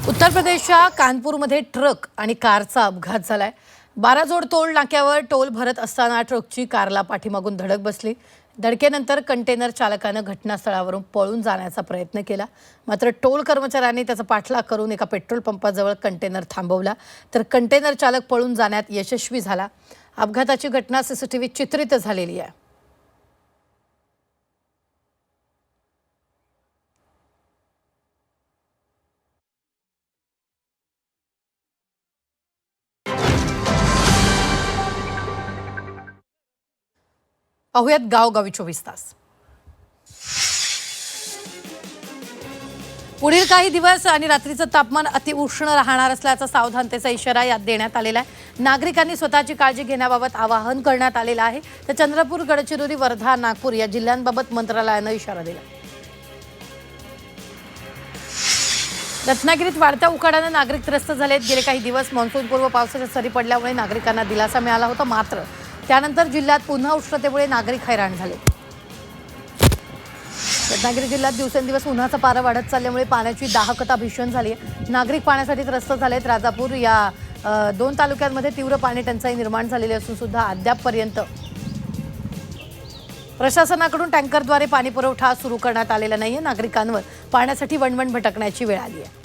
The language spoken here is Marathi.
उत्तर प्रदेशच्या कानपूरमध्ये ट्रक आणि कारचा अपघात झालाय। बाराजोड टोल नाक्यावर टोल भरत असताना ट्रकची कारला पाठीमागून धडक बसली। धडकेनंतर कंटेनर चालकाने घटनास्थळावरून पळून जाण्याचा प्रयत्न केला, मात्र टोल कर्मचाऱ्यांनी त्याचा पाठलाग करून एका पेट्रोल पंपाजवळ कंटेनर थांबवला, तर कंटेनर चालक पळून जाण्यात यशस्वी झाला। अपघाताची घटना सीसीटीव्ही चित्रित झालेली आहे। पाहुयात गावगावी 24 तास। पुढील काही दिवस आणि रात्रीचं तापमान अतिउष्ण राहणार असल्याचा सावधानतेचा इशारा यात देण्यात आलेला आहे। नागरिकांनी स्वतःची काळजी घेण्याबाबत आवाहन करण्यात आलेलं आहे। तर चंद्रपूर, गडचिरोली, वर्धा, नागपूर या जिल्ह्यांबाबत मंत्रालयाने इशारा दिला। रत्नागिरीत वाढत्या उकाड्याने नागरिक त्रस्त झालेत। गेले काही दिवस मान्सूनपूर्व पावसाच्या सरी पडल्यामुळे नागरिकांना दिलासा मिळाला होता, मात्र त्यानंतर जिल्ह्यात पुन्हा उष्णतेमुळे नागरिक हैराण झाले। रत्नागिरी जिल्ह्यात दिवसेंदिवस उन्हाचा पारा वाढत चालल्यामुळे पाण्याची दाहकता भीषण झाली आहे। नागरिक पाण्यासाठी त्रस्त झालेत। राजापूर या 2 तालुक्यांमध्ये तीव्र पाणी टंचाई निर्माण झालेली असून सुद्धा अद्यापपर्यंत प्रशासनाकडून टँकरद्वारे पाणी पुरवठा सुरू करण्यात आलेला नाहीये। नागरिकांवर पाण्यासाठी वणवण भटकण्याची वेळ आली आहे।